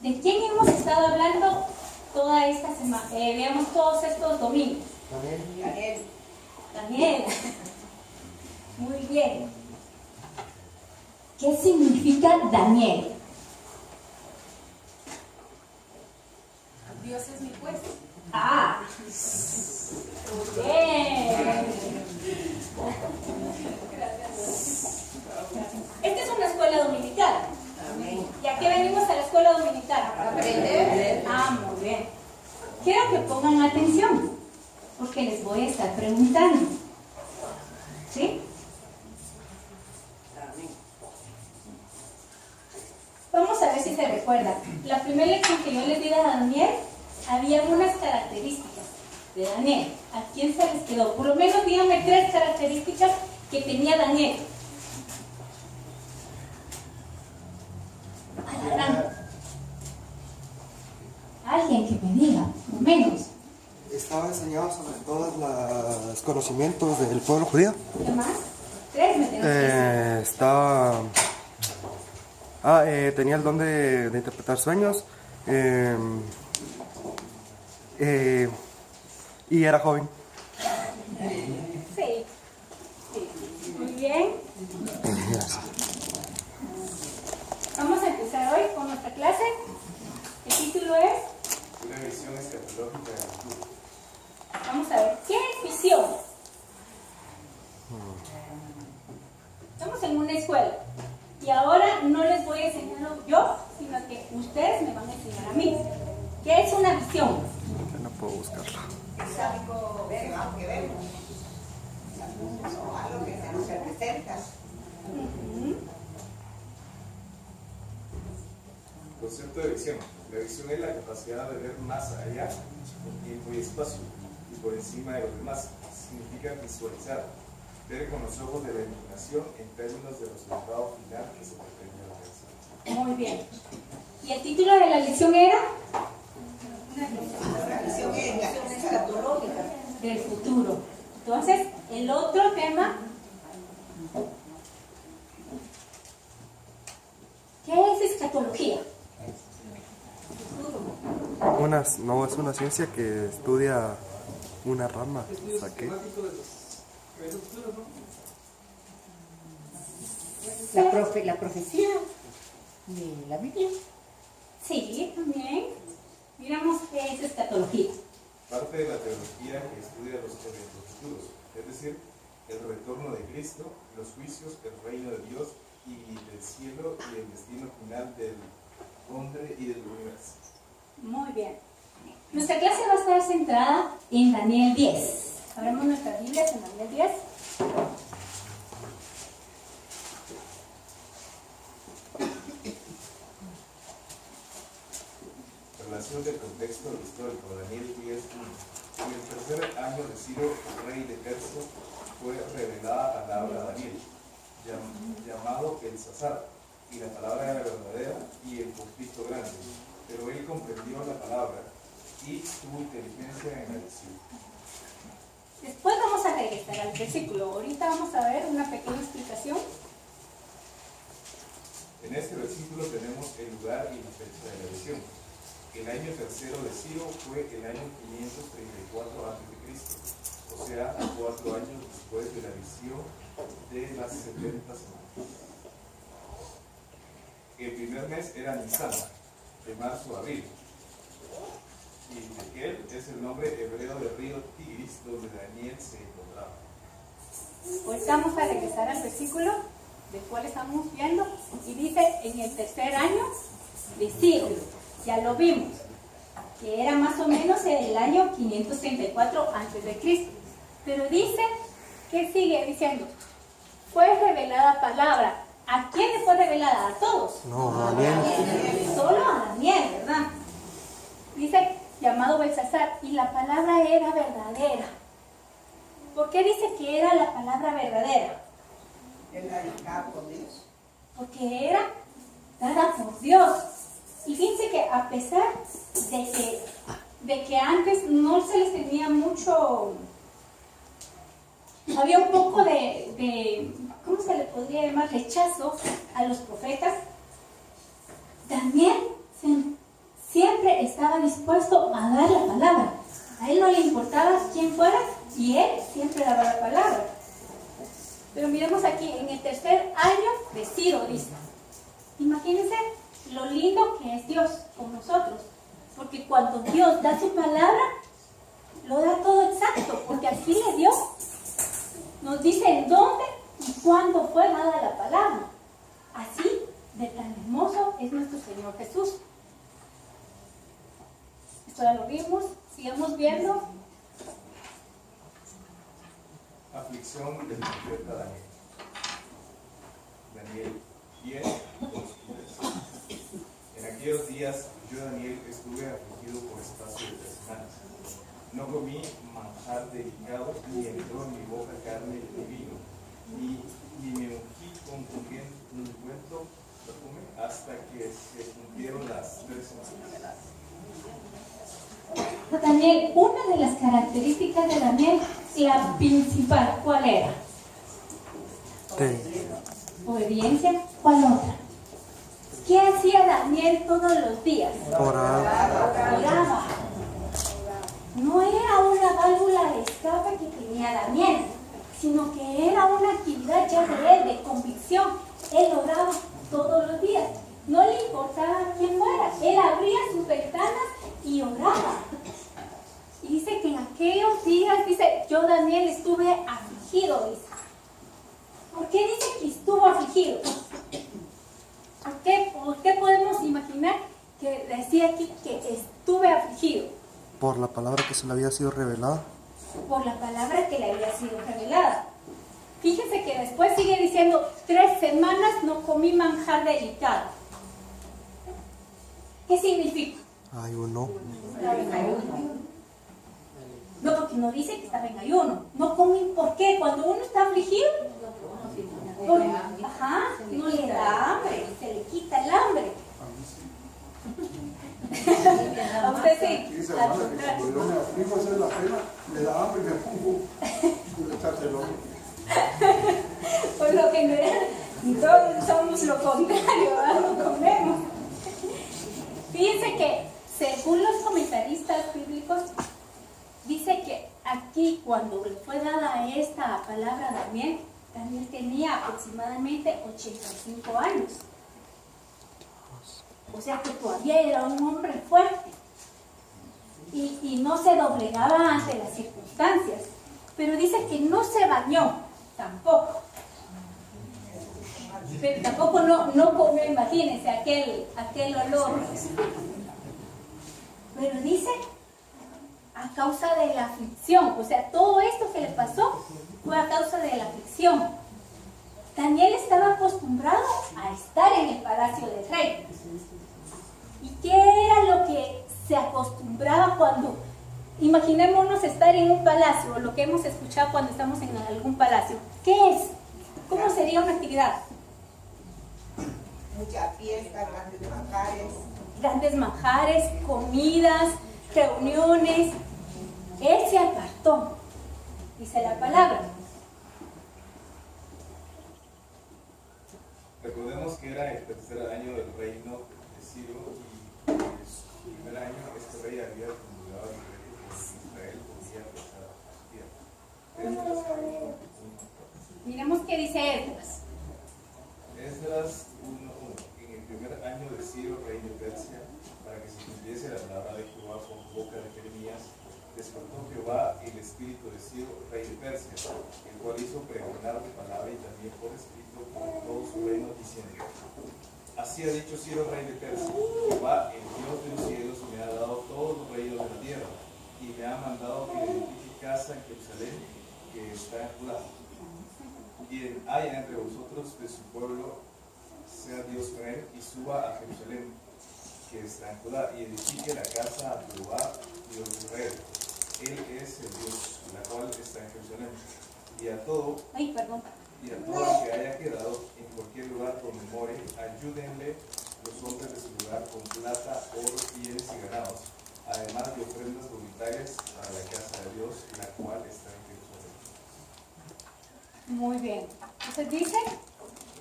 ¿De quién hemos estado hablando toda esta semana? Digamos, todos estos domingos. Daniel. Daniel. Muy bien. ¿Qué significa Daniel? Dios es mi juez. Ah, muy bien. Esta es una escuela dominical. Amén. ¿Y a qué venimos a la escuela dominical? Aprender. Ah, muy bien. Quiero que pongan atención, porque les voy a estar preguntando. ¿Sí? Amén. Vamos a ver si se recuerdan. La primera lección que yo les di a Daniel, había unas características de Daniel. ¿A quién se les quedó? Por lo menos díganme 3 características que tenía Daniel. Adelante. Alguien que me diga, por lo menos. Estaba enseñado sobre todos los conocimientos del pueblo judío. ¿Qué más? 3 me tengo que decir. Tenía el don de interpretar sueños. Y era joven. Sí. Muy bien. Vamos a empezar hoy con nuestra clase. El título es... Una visión escatológica del futuro. Vamos a ver, ¿qué es visión? Estamos en una escuela y ahora no les voy a enseñar yo, sino que ustedes me van a enseñar a mí. ¿Qué es una visión? Ya no puedo buscarlo. Es algo que vemos. O algo que se nos representa. Concepto de visión. La visión es la capacidad de ver más allá en tiempo y espacio y por encima de los demás. Significa visualizar, ver con los ojos de la imaginación en términos del resultado final que se pretende alcanzar. Muy bien. ¿Y el título de la lección era? La visión es escatológica. Del futuro. Entonces, el otro tema, ¿qué es escatología? No es una ciencia que estudia una rama. ¿Saqué? La profecía de la Biblia. Sí, también. Miramos qué es escatología. Parte de la teología que estudia los eventos futuros, es decir, el retorno de Cristo, los juicios, el reino de Dios y del cielo y el destino final del hombre y del universo. Muy bien. Nuestra clase va a estar centrada en Daniel 10. Abramos nuestras Biblias en Daniel 10. Relación del contexto histórico, Daniel 10:1. En el tercer año de Ciro, rey de Persia, fue revelada palabra a Daniel, llamado Belsasar, y la palabra era verdadera y el conflicto grande, pero él comprendió la palabra y tuvo inteligencia en la visión. Después vamos a regresar al versículo. Ahorita vamos a ver una pequeña explicación. En este versículo tenemos el lugar y la fecha de la visión. El año tercero de Ciro fue el año 534 a.C., o sea, 4 años después de la visión de las 70 semanas. El primer mes era Nisan, de marzo a abril. Y Tequel es el nombre hebreo del río Tigris, donde Daniel se encontraba. Ahorita vamos a regresar al versículo del cual estamos viendo. Y dice, en el tercer año de Ciro. Ya lo vimos, que era más o menos en el año 534 a.C. Pero dice, ¿qué sigue diciendo? Fue revelada palabra. ¿A quién le fue revelada? ¿A todos? No, Daniel. Solo a Daniel, ¿verdad? Dice, llamado Belsasar, y la palabra era verdadera. ¿Por qué dice que era la palabra verdadera? Era dada por Dios. Porque era dada por Dios. Y fíjense que a pesar de que antes no se les tenía mucho, había un poco de ¿cómo se le podría llamar? Rechazo a los profetas. Daniel estaba dispuesto a dar la palabra. A él no le importaba quién fuera y él siempre daba la palabra. Pero miremos aquí, en el tercer año de Ciro, dice. Imagínense lo lindo que es Dios con nosotros. Porque cuando Dios da su palabra, lo da todo exacto. Porque aquí le dio, nos dice en dónde y cuándo fue dada la palabra. Así de tan hermoso es nuestro Señor Jesús. Esto ya lo vimos, sigamos viendo. Aflicción del profeta Daniel. Daniel 10, 2, 3. En aquellos días yo, Daniel, estuve afligido por espacio de 3 semanas. No comí manjar delicado, ni entró en mi boca carne y vino, ni me ungí con ungüento perfume hasta que se cumplieron las 3 semanas. Daniel, una de las características de Daniel, la principal, ¿cuál era? Obediencia. ¿Cuál otra? ¿Qué hacía Daniel todos los días? Oraba. No era una válvula de escape que tenía Daniel, sino que era una actividad ya de él, de convicción. Él oraba todos los días. No le importaba quién fuera. Él abría sus ventanas y oraba. Y dice que en aquellos días, dice, yo Daniel estuve afligido, dice. ¿Por qué dice que estuvo afligido? ¿Por qué podemos imaginar que decía aquí que estuve afligido? Por la palabra que se le había sido revelada. Por la palabra que le había sido revelada. Fíjense que después sigue diciendo, 3 semanas no comí manjar delicado. ¿Qué significa? Ayuno. No, porque no dice que estaba en ayuno. No comí, ¿por qué? Cuando uno está afligido, no le da hambre, se le quita el hambre. A usted sí. Dice hermana que cuando yo me aflijo a hacer la pena, me da hambre y me pongo a echarse el ojo. Por lo general, todos somos lo contrario, ¿verdad? No comemos. Fíjense que, según los comentaristas bíblicos, dice que aquí, cuando le fue dada esta palabra a Daniel, Daniel tenía aproximadamente 85 años. O sea que todavía era un hombre fuerte. Y no se doblegaba ante las circunstancias. Pero dice que no se bañó, tampoco. Pero tampoco no comió, imagínense, aquel olor. Pero dice, a causa de la aflicción. O sea, todo esto que le pasó fue a causa de la aflicción. Daniel estaba acostumbrado a estar en el palacio del rey. ¿Y qué era lo que se acostumbraba cuando, imaginémonos estar en un palacio, o lo que hemos escuchado cuando estamos en algún palacio? ¿Qué es? ¿Cómo sería una actividad? Mucha fiesta, grandes manjares. Grandes manjares, comidas, reuniones. Él se apartó, dice la palabra. Recordemos que era el 3er año del reino de Ciro y en su primer año este rey había promulgado el decreto que Israel podía pasar a su tierra. Miremos qué dice Esdras. Esdras 1:1. En el primer año de Ciro, rey de Persia, para que se cumpliese la palabra de Jehová por boca de Jeremías, despertó Jehová el espíritu de Ciro, rey de Persia, el cual hizo pregonar de palabra y también por escrito por todo su reino, diciendo: así ha dicho Ciro, rey de Persia: Jehová, el Dios de los cielos, me ha dado todos los reinos de la tierra, y me ha mandado que edifique casa en Jerusalén, que está en Judá. Quien haya entre vosotros de su pueblo, sea Dios con él, y suba a Jerusalén, que está en Judá, y edifique la casa a Jehová, Dios de Israel. Él es el Dios, la cual está en Jerusalén. Y a todo el que haya quedado en cualquier lugar donde more, ayúdenle los hombres de su lugar con plata, oro, bienes y ganados, además de ofrendas voluntarias para la casa de Dios, la cual está en Jerusalén. Muy bien. Entonces dice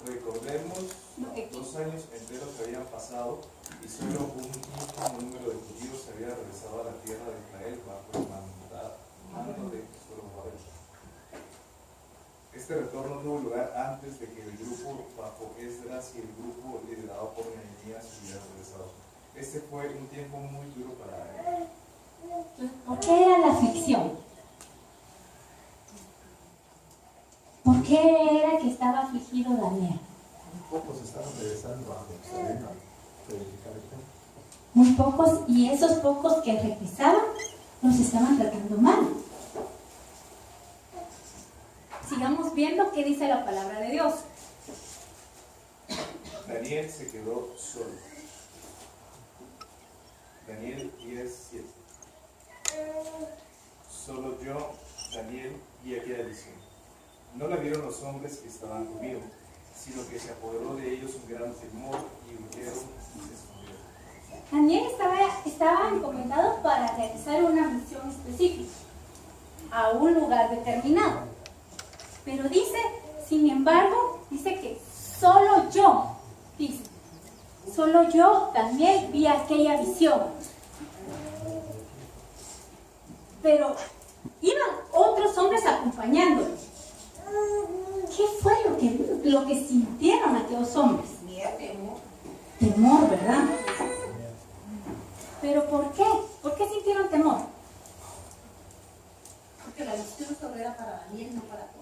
Recordemos, 2 años enteros habían pasado y solo un ínfimo número de judíos se había regresado a la tierra de Israel bajo el mando de Zorobabel. Este retorno tuvo lugar antes de que el grupo bajo Esdras y el grupo liderado por Nehemías hubiera regresado. Este fue un tiempo muy duro para él. ¿Por qué era la aflicción? ¿Por qué era que estaba afligido Daniel? Pocos estaban regresando a Jerusalén a predicar el templo. Muy pocos, y esos pocos que regresaban los estaban tratando mal. Sigamos viendo qué dice la palabra de Dios. Daniel se quedó solo. Daniel 10:7. Solo yo, Daniel, vi aquella visión. No la vieron los hombres que estaban conmigo, sino que se apoderó de ellos un gran temor y huyeron y se escondieron. Daniel estaba encomendado para realizar una misión específica a un lugar determinado. Pero dice, sin embargo, dice que solo yo, Daniel, vi aquella visión. Pero iban otros hombres acompañándolo. ¿Qué fue lo que sintieron aquellos hombres? Temor, ¿verdad? ¿Pero por qué? ¿Por qué sintieron temor? Porque la visión solo era para Daniel, no para todos.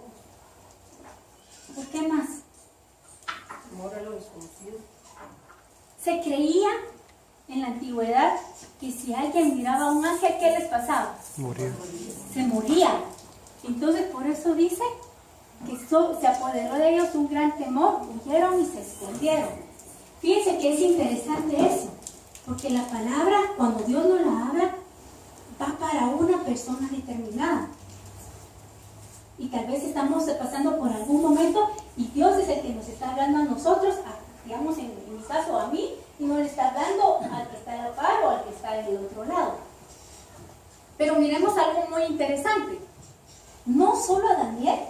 ¿Por qué más? Temor a lo desconocido. Se creía en la antigüedad que si alguien miraba a un ángel, ¿qué les pasaba? Morir. Se moría. Entonces por eso dice que se apoderó de ellos un gran temor, huyeron y se escondieron. Fíjense que es interesante eso, porque la palabra, cuando Dios nos la habla, va para una persona determinada. Y tal vez estamos pasando por algún momento y Dios es el que nos está hablando a nosotros, digamos en mi caso a mí, y no le está hablando al que está a la par o al que está del otro lado. Pero miremos algo muy interesante. No solo a Daniel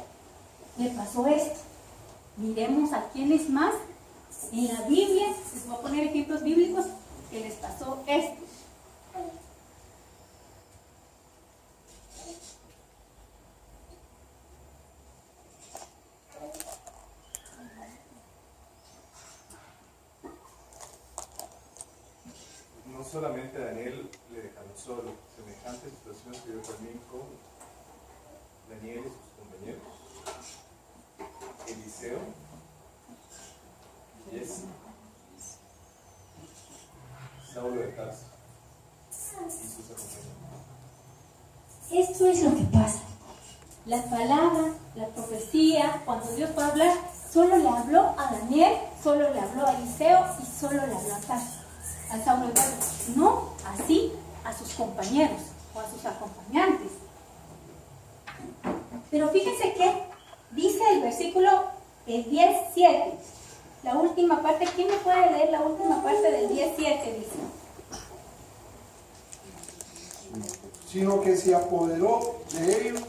le pasó esto. Miremos a quienes más en la Biblia, les voy a poner ejemplos bíblicos, que les pasó esto. No solamente a Daniel le dejaron solo, semejante situación se dio también con Daniel y sus compañeros, Eliseo, Jesse, Saulo de Tarso y sus acompañantes. Esto es lo que pasa. La palabra, la profecía, cuando Dios va a hablar, solo le habló a Daniel, solo le habló a Eliseo y solo le habló a Tarso, a Saulo de Tarso. No así a sus compañeros o a sus acompañantes. Pero fíjense que dice el versículo 10:7, la última parte. ¿Quién me puede leer la última parte del 10:7? Dice: Sino que se apoderó de ellos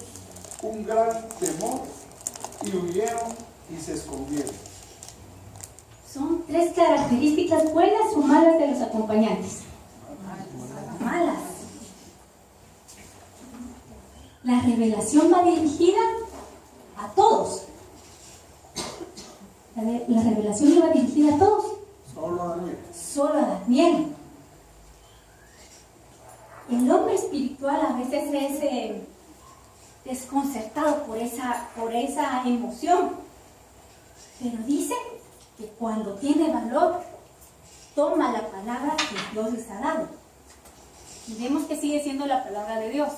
un gran temor y huyeron y se escondieron. Son 3 características buenas o malas de los acompañantes. Malas. La revelación va dirigida a todos. La revelación iba dirigida a todos. Solo a Daniel. Solo a Daniel. El hombre espiritual a veces es desconcertado por esa emoción. Pero dice que cuando tiene valor, toma la palabra que Dios les ha dado. Y vemos que sigue siendo la palabra de Dios.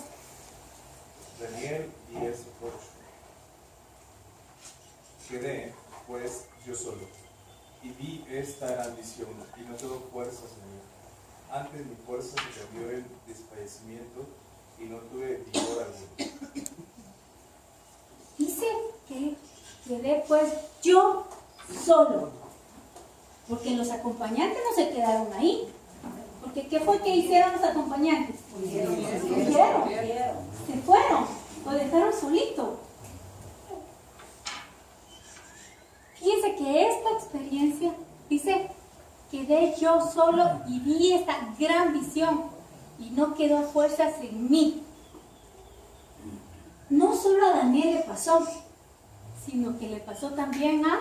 Daniel 10:8. Quedé, pues, yo solo, y vi esta gran visión, y no tengo fuerzas en mí. Antes mi fuerza se cambió en desfallecimiento, y no tuve vigor alguno. Dice que quedé pues yo solo. Porque los acompañantes no se quedaron ahí. Porque ¿qué fue que hicieron los acompañantes? Huyeron. Se fueron. Lo dejaron solito. Fíjense que esta experiencia, dice, quedé yo solo y vi esta gran visión y no quedó fuerzas en mí. No solo a Daniel le pasó, sino que le pasó también a